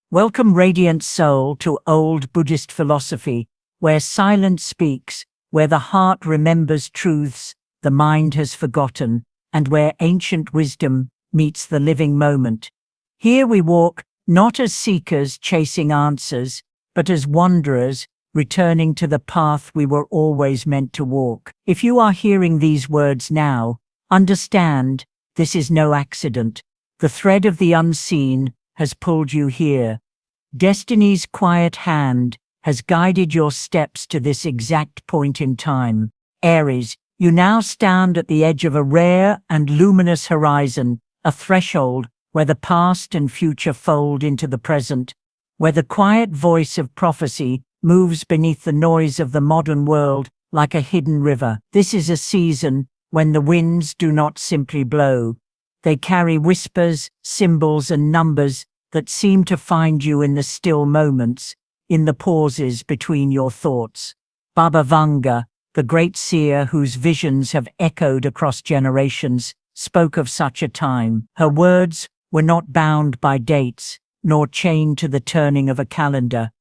Welcome, radiant soul, to old Buddhist philosophy, where silence speaks, where the heart remembers truths the mind has forgotten, and where ancient wisdom meets the living moment. Here we walk, not as seekers chasing answers, but as wanderers, returning to the path we were always meant to walk. If you are hearing these words now, understand, this is no accident. The thread of the unseen has pulled you here. Destiny's quiet hand has guided your steps to this exact point in time. Aries, you now stand at the edge of a rare and luminous horizon, a threshold where the past and future fold into the present, where the quiet voice of prophecy moves beneath the noise of the modern world like a hidden river. This is a season when the winds do not simply blow. They carry whispers, symbols, and numbers that seem to find you in the still moments, in the pauses between your thoughts. Baba Vanga, the great seer whose visions have echoed across generations, spoke of such a time. Her words were not bound by dates, nor chained to the turning of a calendar.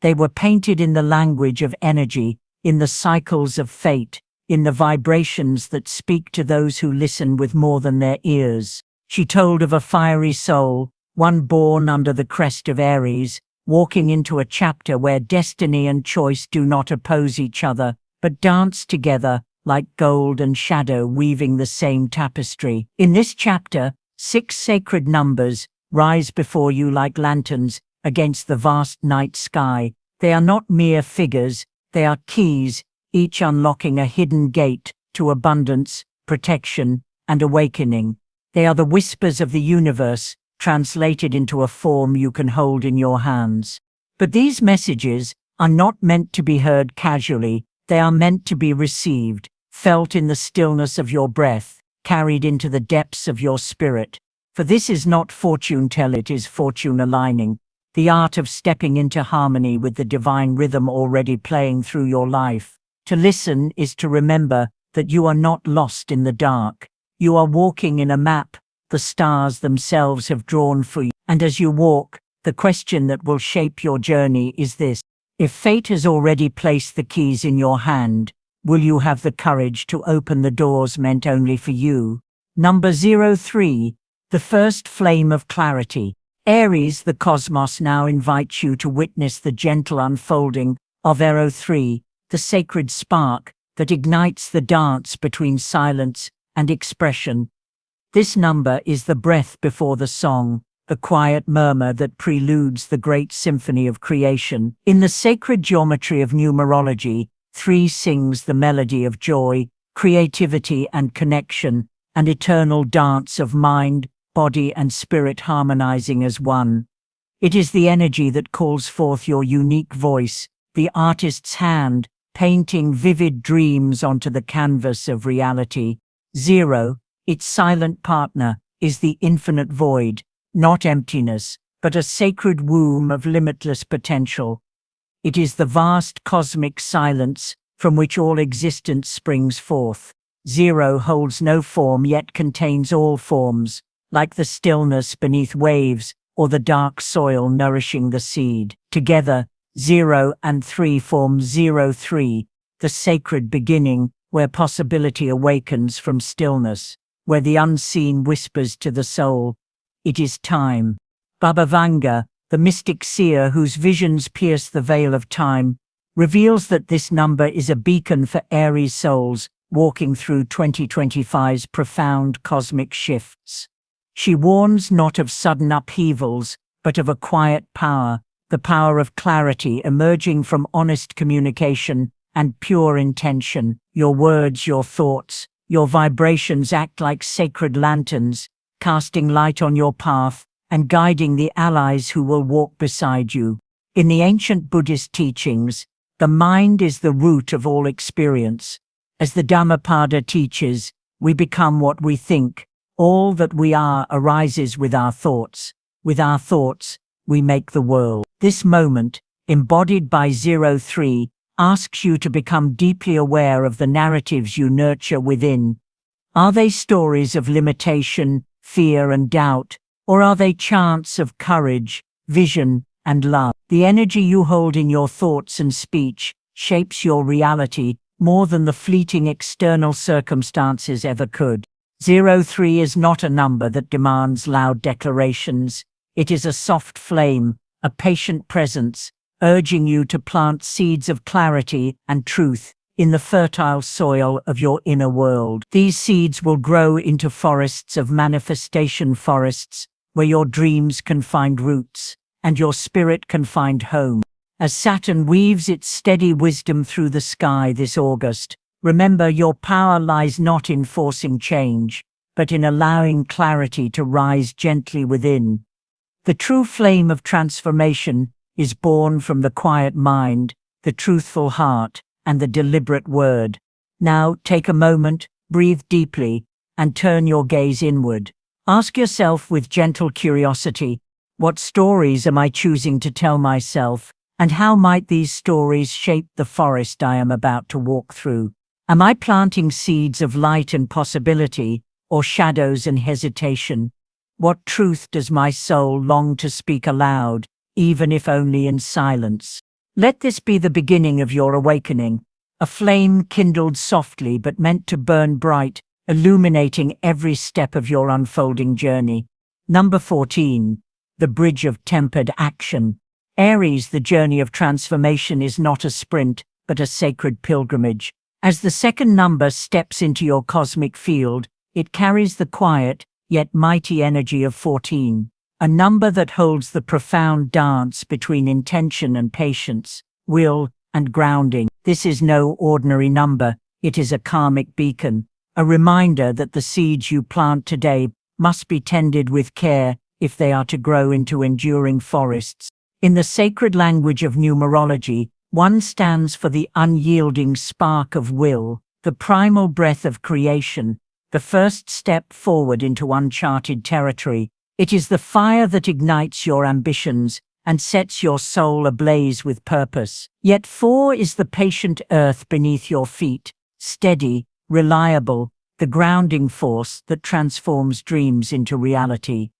They were painted in the language of energy, in the cycles of fate, in the vibrations that speak to those who listen with more than their ears. She told of a fiery soul, one born under the crest of Aries, walking into a chapter where destiny and choice do not oppose each other, but dance together like gold and shadow weaving the same tapestry. In this chapter, 6 sacred numbers rise before you like lanterns against the vast night sky. They are not mere figures, they are keys, each unlocking a hidden gate to abundance, protection, and awakening. They are the whispers of the universe, translated into a form you can hold in your hands. But these messages are not meant to be heard casually, they are meant to be received, felt in the stillness of your breath, carried into the depths of your spirit. For this is not fortune telling, it is fortune aligning, the art of stepping into harmony with the divine rhythm already playing through your life. To listen is to remember that you are not lost in the dark. You are walking in a map the stars themselves have drawn for you. And as you walk, the question that will shape your journey is this: if fate has already placed the keys in your hand, will you have the courage to open the doors meant only for you? Number 03, the first flame of clarity. Aries, the cosmos now invites you to witness the gentle unfolding of 03, the sacred spark that ignites the dance between silence and expression. This number is the breath before the song, the quiet murmur that preludes the great symphony of creation. In the sacred geometry of numerology, 3 sings the melody of joy, creativity and connection, an eternal dance of mind, body and spirit harmonizing as one. It is the energy that calls forth your unique voice, the artist's hand, painting vivid dreams onto the canvas of reality. 0, its silent partner, is the infinite void, not emptiness, but a sacred womb of limitless potential. It is the vast cosmic silence from which all existence springs forth. 0 holds no form yet contains all forms, like the stillness beneath waves or the dark soil nourishing the seed. Together, 0 and 3 form 03, the sacred beginning where possibility awakens from stillness, where the unseen whispers to the soul, it is time. Baba Vanga, the mystic seer whose visions pierce the veil of time, reveals that this number is a beacon for Aries souls walking through 2025's profound cosmic shifts. She warns not of sudden upheavals, but of a quiet power, the power of clarity emerging from honest communication and pure intention. Your words, your thoughts, your vibrations act like sacred lanterns, casting light on your path and guiding the allies who will walk beside you. In the ancient Buddhist teachings, the mind is the root of all experience. As the Dhammapada teaches, we become what we think. All that we are arises with our thoughts. With our thoughts, we make the world. This moment, embodied by 03, asks you to become deeply aware of the narratives you nurture within. Are they stories of limitation, fear, and doubt, or are they chants of courage, vision, and love. The energy you hold in your thoughts and speech shapes your reality more than the fleeting external circumstances ever could. 03 is not a number that demands loud declarations. It is a soft flame, a patient presence, urging you to plant seeds of clarity and truth in the fertile soil of your inner world. These seeds will grow into forests of manifestation, forests where your dreams can find roots and your spirit can find home. As Saturn weaves its steady wisdom through the sky this August, remember your power lies not in forcing change, but in allowing clarity to rise gently within. The true flame of transformation is born from the quiet mind, the truthful heart, and the deliberate word. Now take a moment, breathe deeply, and turn your gaze inward. Ask yourself with gentle curiosity, what stories am I choosing to tell myself, and how might these stories shape the forest I am about to walk through? Am I planting seeds of light and possibility, or shadows and hesitation? What truth does my soul long to speak aloud, even if only in silence? Let this be the beginning of your awakening, a flame kindled softly but meant to burn bright, illuminating every step of your unfolding journey. Number 14. The Bridge of Tempered Action. Aries, the journey of transformation is not a sprint, but a sacred pilgrimage. As the second number steps into your cosmic field, it carries the quiet, yet mighty energy of 14, a number that holds the profound dance between intention and patience, will and grounding. This is no ordinary number, it is a karmic beacon, a reminder that the seeds you plant today must be tended with care if they are to grow into enduring forests. In the sacred language of numerology, 1 stands for the unyielding spark of will, the primal breath of creation, the first step forward into uncharted territory. It is the fire that ignites your ambitions and sets your soul ablaze with purpose. Yet 4 is the patient earth beneath your feet, steady, reliable, the grounding force that transforms dreams into reality.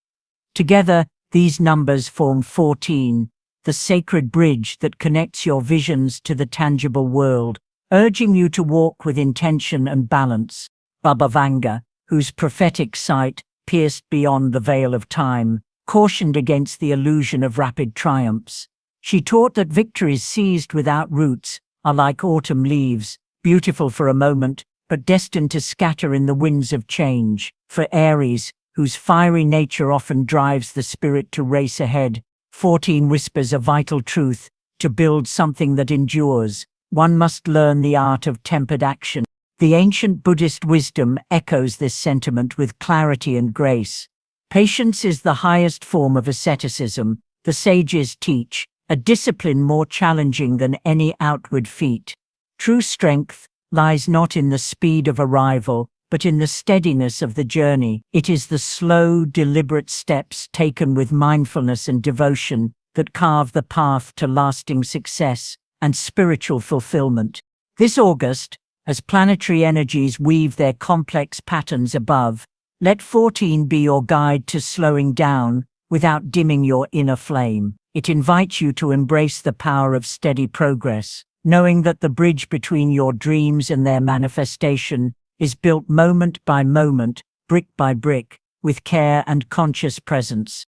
Together, these numbers form 14, the sacred bridge that connects your visions to the tangible world, urging you to walk with intention and balance. Baba Vanga, whose prophetic sight pierced beyond the veil of time, cautioned against the illusion of rapid triumphs. She taught that victories seized without roots are like autumn leaves, beautiful for a moment, but destined to scatter in the winds of change. For Aries, whose fiery nature often drives the spirit to race ahead, 14 whispers a vital truth: to build something that endures, one must learn the art of tempered action. The ancient Buddhist wisdom echoes this sentiment with clarity and grace. Patience is the highest form of asceticism, the sages teach, a discipline more challenging than any outward feat. True strength lies not in the speed of arrival, but in the steadiness of the journey. It is the slow, deliberate steps taken with mindfulness and devotion that carve the path to lasting success and spiritual fulfillment. This August, as planetary energies weave their complex patterns above, let 14 be your guide to slowing down without dimming your inner flame. It invites you to embrace the power of steady progress, knowing that the bridge between your dreams and their manifestation is built moment by moment, brick by brick, with care and conscious presence.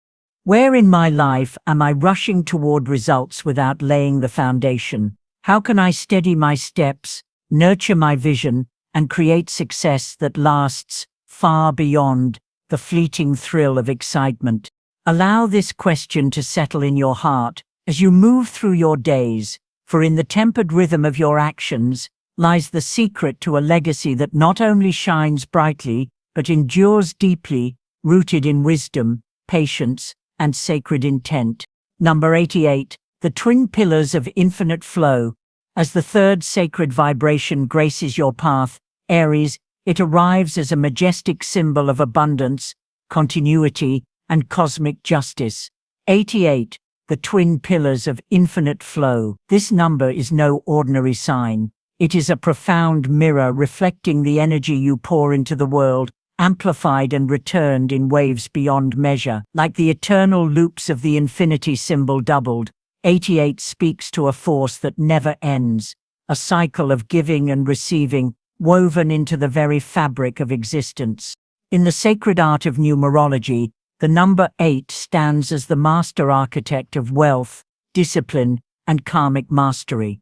Where in my life am I rushing toward results without laying the foundation? How can I steady my steps, nurture my vision, and create success that lasts far beyond the fleeting thrill of excitement? Allow this question to settle in your heart as you move through your days, for in the tempered rhythm of your actions lies the secret to a legacy that not only shines brightly, but endures deeply, rooted in wisdom, patience, and sacred intent. Number 88, the twin pillars of infinite flow. As the third sacred vibration graces your path, Aries, it arrives as a majestic symbol of abundance, continuity, and cosmic justice. 88, the twin pillars of infinite flow. This number is no ordinary sign. It is a profound mirror reflecting the energy you pour into the world, amplified and returned in waves beyond measure. Like the eternal loops of the infinity symbol doubled, 88 speaks to a force that never ends, a cycle of giving and receiving, woven into the very fabric of existence. In the sacred art of numerology, the number 8 stands as the master architect of wealth, discipline, and karmic mastery.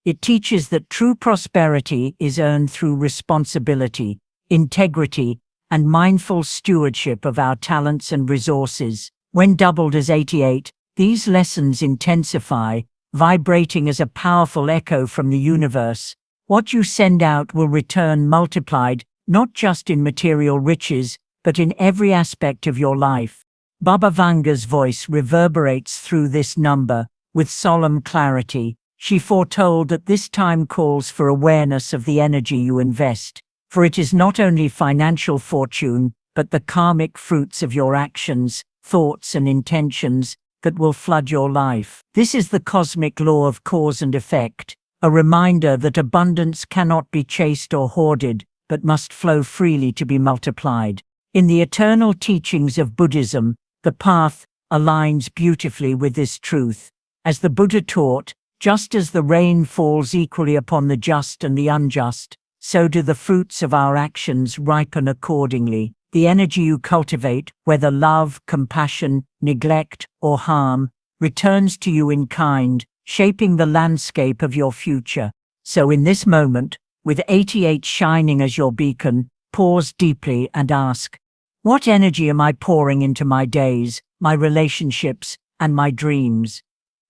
It teaches that true prosperity is earned through responsibility, integrity, and mindful stewardship of our talents and resources. When doubled as 88, these lessons intensify, vibrating as a powerful echo from the universe. What you send out will return multiplied, not just in material riches, but in every aspect of your life. Baba Vanga's voice reverberates through this number, with solemn clarity. She foretold that this time calls for awareness of the energy you invest, for it is not only financial fortune, but the karmic fruits of your actions, thoughts, and intentions that will flood your life. This is the cosmic law of cause and effect, a reminder that abundance cannot be chased or hoarded, but must flow freely to be multiplied. In the eternal teachings of Buddhism, the path aligns beautifully with this truth. As the Buddha taught, just as the rain falls equally upon the just and the unjust, so do the fruits of our actions ripen accordingly. The energy you cultivate, whether love, compassion, neglect, or harm, returns to you in kind, shaping the landscape of your future. So in this moment, with 88 shining as your beacon, pause deeply and ask, what energy am I pouring into my days, my relationships, and my dreams?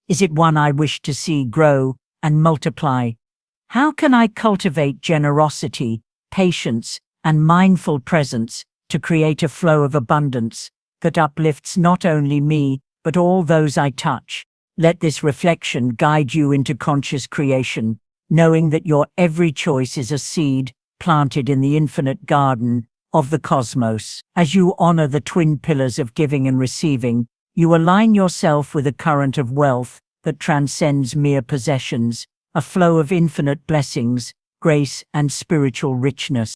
Is it one I wish to see grow and multiply? How can I cultivate generosity, patience, and mindful presence to create a flow of abundance that uplifts not only me, but all those I touch? Let this reflection guide you into conscious creation, knowing that your every choice is a seed planted in the infinite garden of the cosmos. As you honor the twin pillars of giving and receiving, you align yourself with a current of wealth that transcends mere possessions, a flow of infinite blessings, grace, and spiritual richness.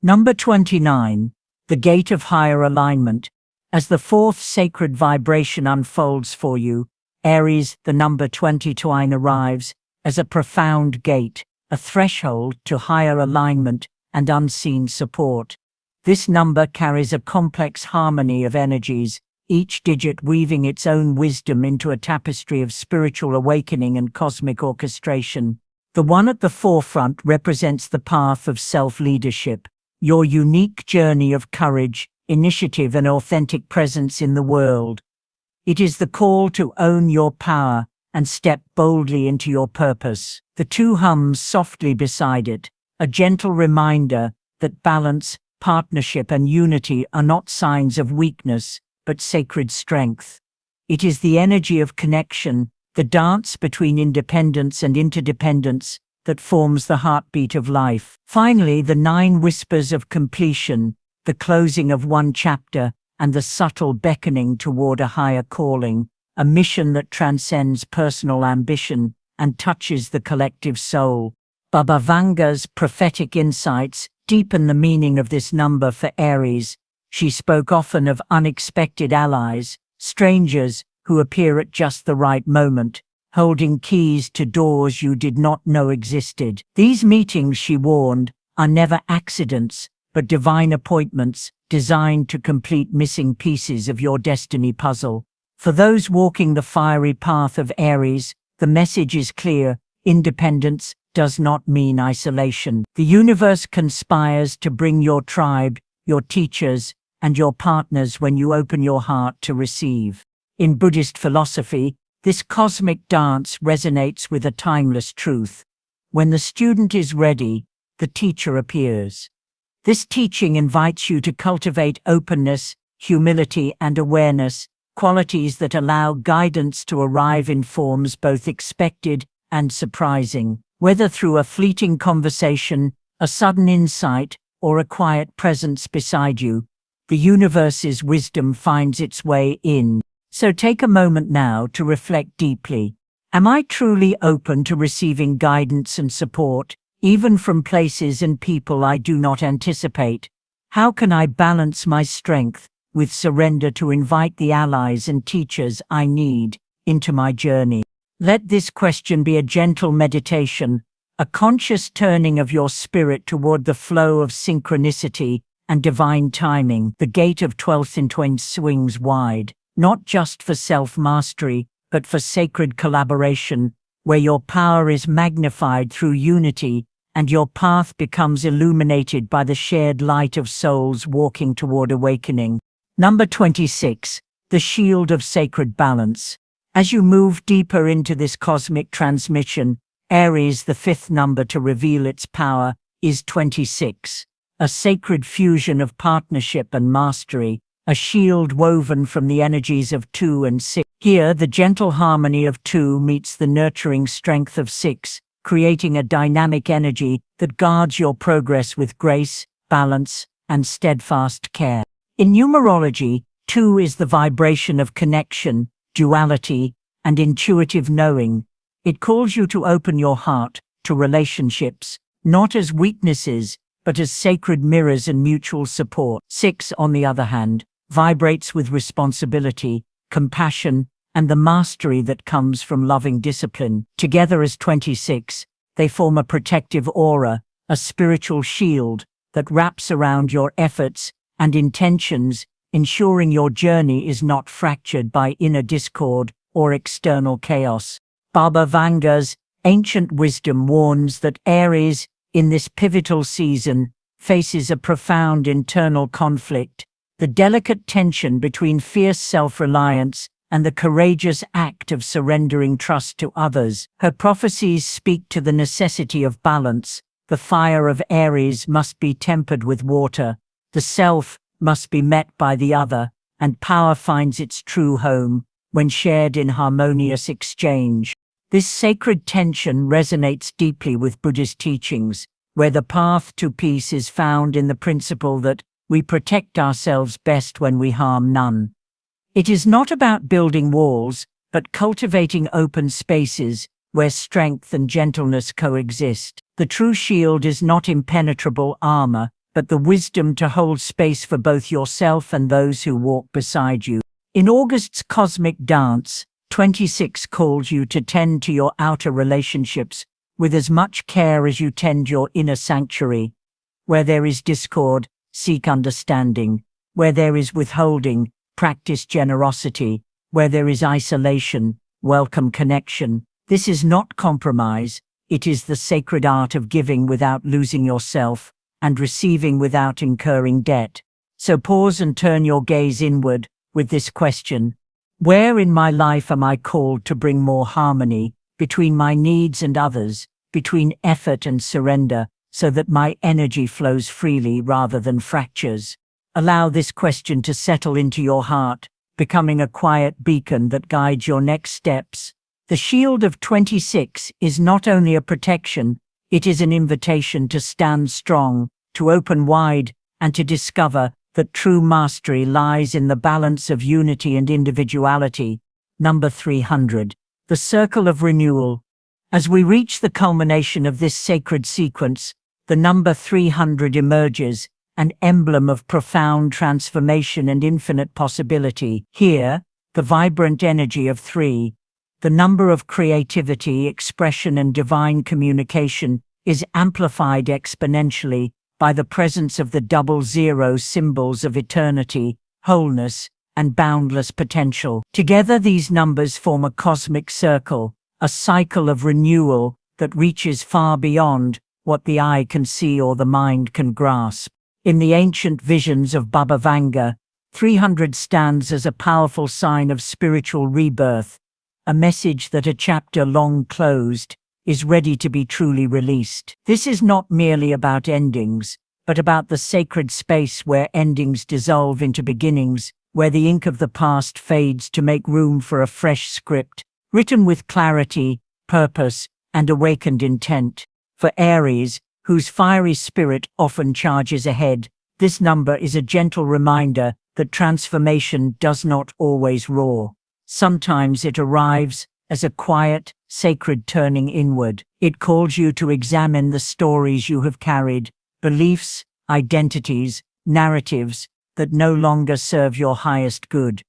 Number 29. The Gate of Higher Alignment. As the fourth sacred vibration unfolds for you, Aries, the number 29 arrives as a profound gate, a threshold to higher alignment and unseen support. This number carries a complex harmony of energies, each digit weaving its own wisdom into a tapestry of spiritual awakening and cosmic orchestration. The one at the forefront represents the path of self-leadership, your unique journey of courage, initiative, and authentic presence in the world. It is the call to own your power and step boldly into your purpose. The two hums softly beside it, a gentle reminder that balance, partnership, and unity are not signs of weakness, but sacred strength. It is the energy of connection, the dance between independence and interdependence, that forms the heartbeat of life. Finally, the 9 whispers of completion, the closing of one chapter, and the subtle beckoning toward a higher calling, a mission that transcends personal ambition and touches the collective soul. Baba Vanga's prophetic insights deepen the meaning of this number for Aries. She spoke often of unexpected allies, strangers who appear at just the right moment, holding keys to doors you did not know existed. These meetings, she warned, are never accidents, but divine appointments designed to complete missing pieces of your destiny puzzle. For those walking the fiery path of Aries, the message is clear: independence does not mean isolation. The universe conspires to bring your tribe, your teachers, and your partners when you open your heart to receive. In Buddhist philosophy, this cosmic dance resonates with a timeless truth. When the student is ready, the teacher appears. This teaching invites you to cultivate openness, humility, and awareness, qualities that allow guidance to arrive in forms both expected and surprising. Whether through a fleeting conversation, a sudden insight, or a quiet presence beside you, the universe's wisdom finds its way in. So take a moment now to reflect deeply. Am I truly open to receiving guidance and support, even from places and people I do not anticipate? How can I balance my strength with surrender to invite the allies and teachers I need into my journey? Let this question be a gentle meditation, a conscious turning of your spirit toward the flow of synchronicity and divine timing. The gate of 12th in twins swings wide, not just for self-mastery, but for sacred collaboration, where your power is magnified through unity and your path becomes illuminated by the shared light of souls walking toward awakening. Number 26, the shield of sacred balance. As you move deeper into this cosmic transmission, Aries, the fifth number to reveal its power, is 26, a sacred fusion of partnership and mastery, a shield woven from the energies of 2 and 6. Here, the gentle harmony of 2 meets the nurturing strength of 6, creating a dynamic energy that guards your progress with grace, balance, and steadfast care. In numerology, 2 is the vibration of connection, duality, and intuitive knowing. It calls you to open your heart to relationships, not as weaknesses, but as sacred mirrors and mutual support. 6, on the other hand, vibrates with responsibility, compassion, and the mastery that comes from loving discipline. Together as 26, they form a protective aura, a spiritual shield that wraps around your efforts and intentions, ensuring your journey is not fractured by inner discord or external chaos. Baba Vanga's ancient wisdom warns that Aries, in this pivotal season, faces a profound internal conflict, the delicate tension between fierce self-reliance and the courageous act of surrendering trust to others. Her prophecies speak to the necessity of balance. The fire of Aries must be tempered with water, the self must be met by the other, and power finds its true home when shared in harmonious exchange. This sacred tension resonates deeply with Buddhist teachings, where the path to peace is found in the principle that we protect ourselves best when we harm none. It is not about building walls, but cultivating open spaces where strength and gentleness coexist. The true shield is not impenetrable armor, but the wisdom to hold space for both yourself and those who walk beside you. In August's cosmic dance, 26 calls you to tend to your outer relationships with as much care as you tend your inner sanctuary. Where there is discord, seek understanding. Where there is withholding, practice generosity. Where there is isolation, welcome connection. This is not compromise, it is the sacred art of giving without losing yourself, and receiving without incurring debt. So pause and turn your gaze inward with this question: where in my life am I called to bring more harmony between my needs and others, between effort and surrender, so that my energy flows freely rather than fractures? Allow this question to settle into your heart, becoming a quiet beacon that guides your next steps. The shield of 26 is not only a protection, it is an invitation to stand strong, to open wide, and to discover that true mastery lies in the balance of unity and individuality. Number 300. The circle of renewal. As we reach the culmination of this sacred sequence, the number 300 emerges, an emblem of profound transformation and infinite possibility. Here, the vibrant energy of 3, the number of creativity, expression, and divine communication, is amplified exponentially by the presence of the 00 symbols of eternity, wholeness, and boundless potential. Together, these numbers form a cosmic circle, a cycle of renewal that reaches far beyond what the eye can see or the mind can grasp. In the ancient visions of Baba Vanga, 300 stands as a powerful sign of spiritual rebirth, a message that a chapter long closed is ready to be truly released. This is not merely about endings, but about the sacred space where endings dissolve into beginnings, where the ink of the past fades to make room for a fresh script, written with clarity, purpose, and awakened intent. For Aries, whose fiery spirit often charges ahead, this number is a gentle reminder that transformation does not always roar. Sometimes it arrives as a quiet, sacred turning inward. It calls you to examine the stories you have carried, beliefs, identities, narratives that no longer serve your highest good.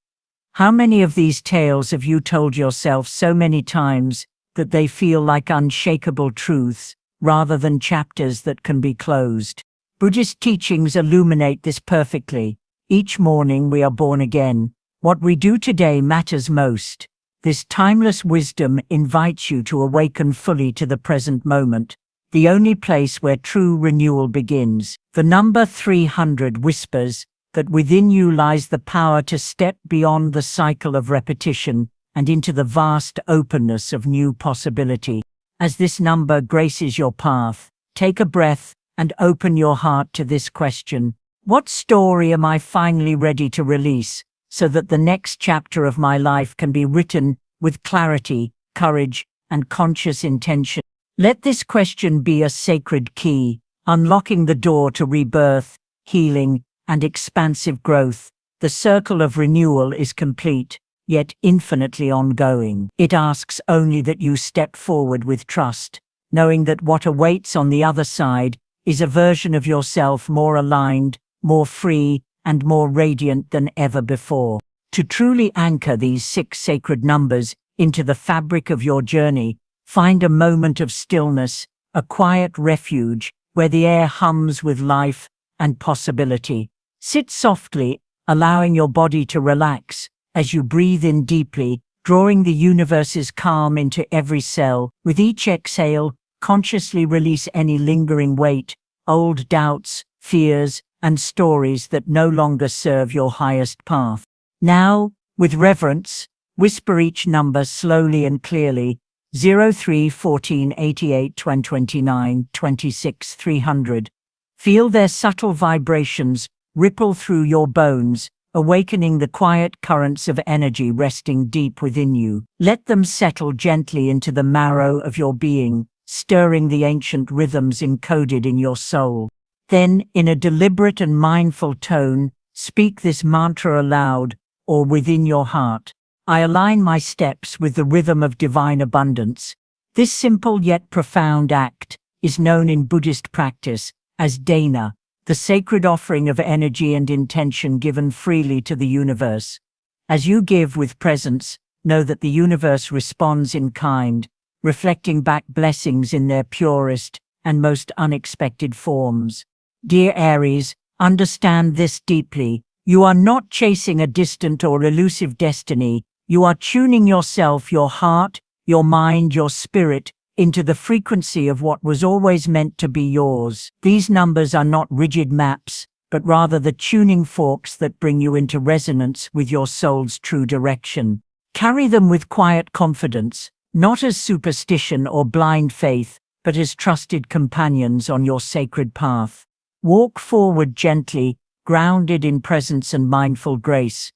How many of these tales have you told yourself so many times that they feel like unshakable truths rather than chapters that can be closed? Buddhist teachings illuminate this perfectly. Each morning we are born again. What we do today matters most. This timeless wisdom invites you to awaken fully to the present moment, the only place where true renewal begins. The number 300 whispers that within you lies the power to step beyond the cycle of repetition and into the vast openness of new possibility. As this number graces your path, take a breath and open your heart to this question: what story am I finally ready to release, so that the next chapter of my life can be written with clarity, courage, and conscious intention? Let this question be a sacred key, unlocking the door to rebirth, healing, and expansive growth. The circle of renewal is complete, yet infinitely ongoing. It asks only that you step forward with trust, knowing that what awaits on the other side is a version of yourself more aligned, more free, and more radiant than ever before. To truly anchor these 6 sacred numbers into the fabric of your journey, find a moment of stillness, a quiet refuge where the air hums with life and possibility. Sit softly, allowing your body to relax as you breathe in deeply, drawing the universe's calm into every cell. With each exhale, consciously release any lingering weight, old doubts, fears, and stories that no longer serve your highest path. Now, with reverence, whisper each number slowly and clearly: 03 14 88 29 26 300. Feel their subtle vibrations ripple through your bones, awakening the quiet currents of energy resting deep within you. Let them settle gently into the marrow of your being, stirring the ancient rhythms encoded in your soul. Then, in a deliberate and mindful tone, speak this mantra aloud or within your heart: I align my steps with the rhythm of divine abundance. This simple yet profound act is known in Buddhist practice as dana, the sacred offering of energy and intention given freely to the universe. As you give with presence, know that the universe responds in kind, reflecting back blessings in their purest and most unexpected forms. Dear Aries, understand this deeply. You are not chasing a distant or elusive destiny. You are tuning yourself, your heart, your mind, your spirit, into the frequency of what was always meant to be yours. These numbers are not rigid maps, but rather the tuning forks that bring you into resonance with your soul's true direction. Carry them with quiet confidence, not as superstition or blind faith, but as trusted companions on your sacred path. Walk forward gently, grounded in presence and mindful grace.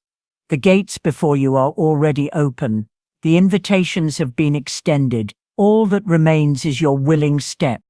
The gates before you are already open. The invitations have been extended. All that remains is your willing step.